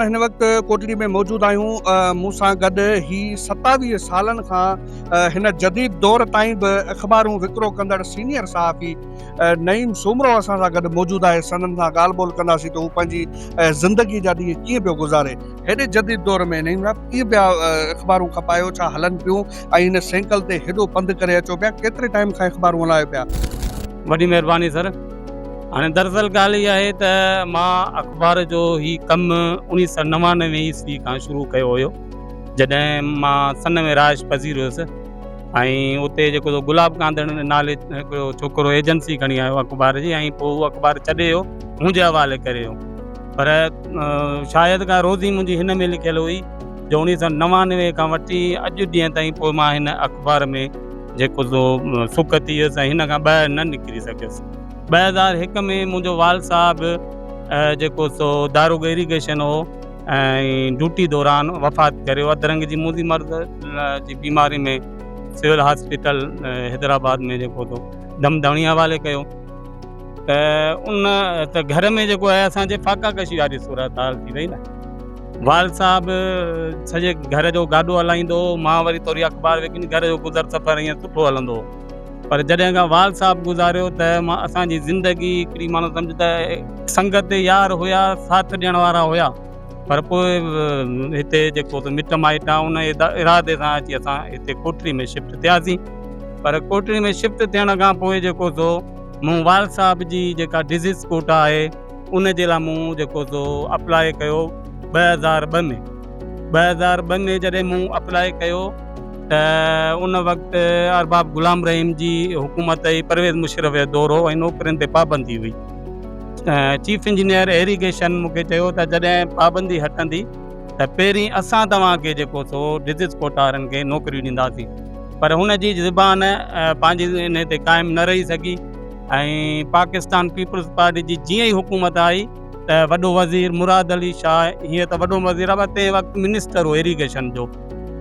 हिन वक़्तु कोटड़ी में मौजूदु आहियूं। मूं सां गॾु ही 27 सालनि खां हिन जदीद दौर ताईं बि अख़बारूं विकिरो कंदड़ सीनियर सहाफ़ी नईम सूमरो असां सां गॾु मौजूदु आहे। संदनि सां ॻाल्हि ॿोल कंदासीं त हू पंहिंजी ज़िंदगी जा ॾींहं कीअं पियो गुज़ारे। हेॾे जदीद दौर में नईम साहिब कीअं पिया अख़बारूं खपायो, छा हलनि पियूं ऐं हिन साइकिल ते हेॾो पंधु करे अचो पिया, केतिरे टाइम खां अख़बारूं हलायो पिया? वॾी महिरबानी सर। हाणे दरअसल ॻाल्हि इहा आहे त मां अख़बार जो ही कमु 1999 ईस्वी खां शुरू कयो हुयो, जॾहिं मां सन में राइश पज़ीर हुयुसि। ऐं उते जेको गुलाब कांदड़ नाले हिकिड़ो छोकिरो एजेंसी खणी आयो अख़बार जी, ऐं पोइ उहो अख़बार छॾे वियो, मुंहिंजे हवाले करे वियो। पर शायदि का रोज़ी मुंहिंजी हिन में लिखियलु हुई जो 1999 खां वठी अॼु ॾींहं ताईं पोइ मां हिन अख़बार में जेको सुख थी वियुसि ऐं हिन खां ॿाहिरि न निकिरी सघियुसि। 2001 में मुंहिंजो वाल साहिबु जेको दारूग इरीगेशन हो ऐं ड्यूटी दौरान वफ़ात करे वियो। अधरंग जी मूदी मर्द जी बीमारी में सिविल हॉस्पिटल हैदराबाद में जेको दमदणी हवाले कयो। त उन त घर में जेको आहे असांजे फाका कशी वारी सूरत हाल थी वई न। वाल साहिबु सॼे घर जो गाॾो हलाईंदो, मां वरी थोरी अख़बार विकिणी घर जो गुज़र सफ़र ईअं सुठो हलंदो। पर जॾहिं खां वाल साहिबु गुज़ारियो त मां असांजी ज़िंदगी हिकिड़ी माण्हू सम्झ त संगत यार हुया, साथ ॾियण वारा हुया, पर पोइ हिते जेको मिट माइट आहे उन इरादे सां अची असां हिते कोटड़ी में शिफ्ट थियासीं। पर कोटड़ी में शिफ्ट थियण खां पोइ जेको मूं वाल साहिब जी जेका डिज़ीज़ कोटा आहे उन जे लाइ मूं जेको अप्लाई कयो 2002 में। 2002 में जॾहिं मूं अप्लाई कयो त उन वक़्तु अरबाब गुलाम रहीम जी हुकूमत ई परवेज़ मुशर्रफ जो दौर हो ऐं नौकरियुनि ते पाबंदी हुई। चीफ इंजीनियर इरीगेशन मूंखे चयो त जॾहिं पाबंदी हटंदी त पहिरीं असां तव्हांखे जेको डिज़ीज़ कोटा वारनि खे नौकरियूं ॾींदासीं। पर हुन जी ज़बान पंहिंजी इन ते क़ाइमु न रही सघी ऐं पाकिस्तान पीपल्स पार्टी जी जीअं ई हुकूमत आई त वॾो वज़ीर मुराद अली शाह, हीअं त वॾो वज़ीर आहे, तंहिं वक़्तु मिनिस्टर हो इरीगेशन जो,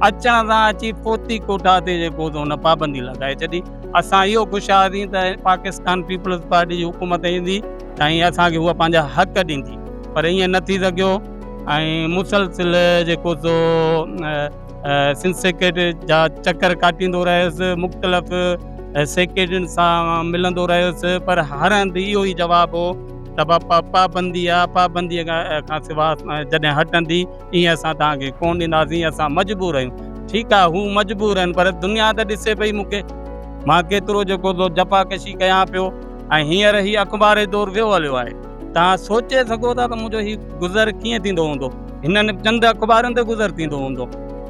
अचण सां अची फोती कोटा ते जेको हुन पाबंदी लॻाए छॾी। असां इहो ख़ुशहाली त पाकिस्तान पीपल्स पार्टी जी हुकूमत ईंदी ऐं असांखे उहा पंहिंजा हक़ ॾींदी, पर ईअं न थी सघियो। ऐं मुसलसिल जेको सिंध सेक्रेटरी जा चकर काटींदो रहियुसि, मुख़्तलिफ़ सेक्रेटरियुनि सां मिलंदो रहियुसि, पर हर हंधि इहो ई जवाबु हो त पाबंदी आहे, पाबंदीअ खां सवाइ जॾहिं हटंदी ईअं असां तव्हांखे कोन ॾींदासीं, असां मजबूर आहियूं। ठीकु आहे, हू मजबूर आहिनि, पर दुनिया त ॾिसे पई मूंखे, मां केतिरो जेको जफ़ाकशी कयां पियो। ऐं हींअर ही अख़बार जो दौर वियो हलियो आहे। तव्हां सोचे सघो था त मुंहिंजो ही गुज़र कीअं थींदो हूंदो, हिननि चंद अख़बारनि ते गुज़र थींदो हूंदो।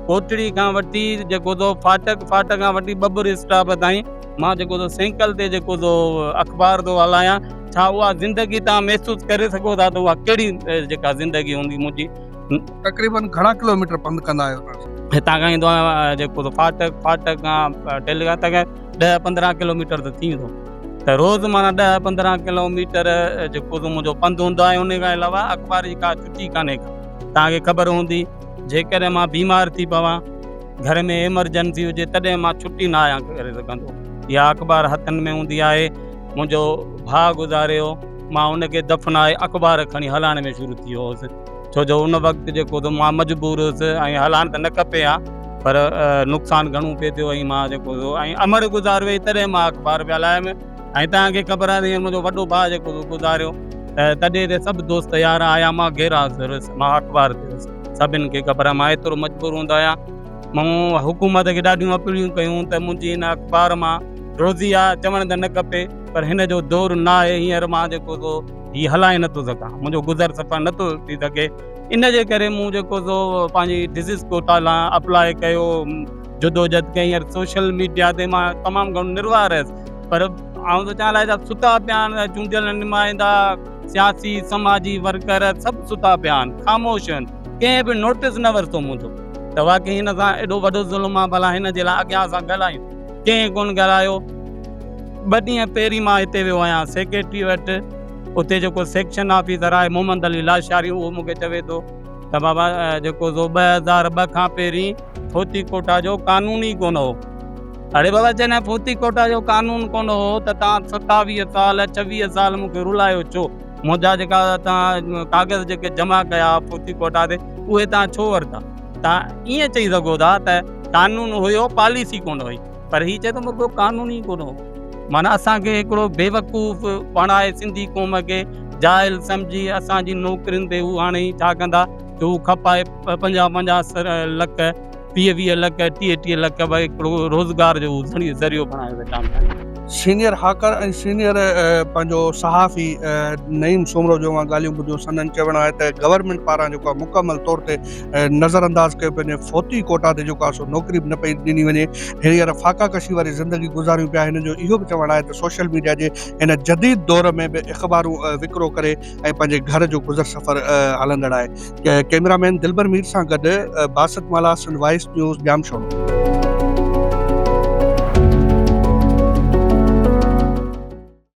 कोटड़ी खां वठी जेको फाटक खां वठी बबुर स्टॉप ताईं मां जेको साइकिल ते जेको अख़बार थो हलायां, छा उहा ज़िंदगी तव्हां महसूसु करे सघो था त उहा कहिड़ी जेका ज़िंदगी हूंदी मुंहिंजी। तक़रीबन घणा किलोमीटर पंधु कंदा आहियो हितां खां ईंदो आहियां जेको फाटक खां टेलगा तक 10-15 किलोमीटर त थी वेंदो। त रोज़ु माना 10-15 किलोमीटर जेको मुंहिंजो पंधु हूंदो आहे। उन खां अलावा अख़बार जी का छुटी कान्हे। तव्हांखे ख़बर हूंदी, जेकॾहिं मां बीमार थी पवां, घर में एमरजेंसी हुजे, तॾहिं मां छुटी न आहियां करे सघंदो। इहा अख़बार हथनि में हूंदी आहे। मुंहिंजो भाउ गुज़ारियो, मां उनखे दफ़नाए अख़बार खणी हलाइण में शुरू थी वियो हुउसि, छो जो उन वक़्तु जेको मां मजबूर हुउसि ऐं हलाइण त न खपे हा, पर नुक़सानु घणो पिए थियो ऐं मां जेको ऐं अमर गुज़ार वई, तॾहिं मां अख़बार पिया हलायमि। ऐं तव्हांखे ख़बर आहे मुंहिंजो वॾो भाउ जेको गुज़ारियो त तॾहिं ते सभु दोस्त यार आया, मां घेरास हुयुसि, मां अख़बार ते हुयुसि। सभिनि खे ख़बर आहे मां एतिरो मजबूर हूंदो आहियां। मूं हुकूमत खे ॾाढियूं अपीलियूं कयूं त मुंहिंजी हिन अख़बार मां रोज़ी आहे, चवणु त न खपे, पर हिन जो दौरु न आहे। हींअर मां जेको हीअ हलाए नथो सघां, मुंहिंजो गुज़र सफ़र नथो थी सघे। इन जे करे मूं जेको पंहिंजी डिज़ीज़ कोटा लाइ अप्लाई कयो, जदोजहद कई। हींअर सोशल मीडिया ते मां तमामु घणो निर्वाह रहियुसि, पर आउं त चवां लाइ सुता पिया आहिनि। चूंडियल नुमाइंदा, सियासी समाजी वर्कर सभु सुता पिया आहिनि, ख़ामोश आहिनि, कंहिं बि नोटिस न वरितो मुंहिंजो। त वाक़ई हिन सां एॾो वॾो ज़ुल्म आहे, भला हिन जे लाइ अॻियां असां ॻाल्हायूं, कंहिं कोन ॻाल्हायो। 2 ॾींहं पहिरीं मां हिते वियो आहियां सेक्रेटरी वटि, उते जेको सेक्शन ऑफिसर आहे मोहम्मद अली लाशारी, उहो मूंखे चवे थो त बाबा जेको 2002 खां पहिरीं फोती कोटा जो कानून ई कोन हो। अरे बाबा, जॾहिं फोती कोटा जो कानून कोन हो त तव्हां 27 साल 26 साल मूंखे रुलायो छो? मुंहिंजा जेका तव्हां कागज़ जेके जमा कया फौती कोटा ते उहे तव्हां छो वरिता? तव्हां ईअं चई सघो था त कानून हुयो पॉलिसी कोन हुई, पर हीअ चए थो मुर्गो कानून ई कोन हो। माना असांखे हिकिड़ो बेवकूफ़ बणाए सिंधी क़ौम खे जाइल सम्झी असांजी नौकरियुनि ते हू हाणे छा कंदा जो हू खपाए 50-50 लख 20-20 लख 30-30 लख भई हिकिड़ो रोज़गार जो ज़रियो बणाए वेठा आहिनि। सीनियर हाकर ऐं सीनियर पंहिंजो सहाफ़ी नईम सूमरो जो मां ॻाल्हियूं ॿुधियूं, संदन चवणु आहे त गवर्नमेंट पारां जेको आहे मुकमल तौर ते नज़रअंदाज़ कयो पंहिंजे फौती कोटा ते जेको आहे सो नौकिरी बि न पई ॾिनी वञे। हींअर फाका कशी वारी ज़िंदगी गुज़ारियूं पिया। हिन जो इहो बि चवणु आहे त सोशल मीडिया जे हिन जदीद दौर में बि अख़बारूं विकिरो करे ऐं पंहिंजे घर जो गुज़र सफ़र हलंदड़ आहे। कैमरामैन दिलबर मीर सां गॾु बासित माला, सिंध वॉइस न्यूज़, जामशोड़ो।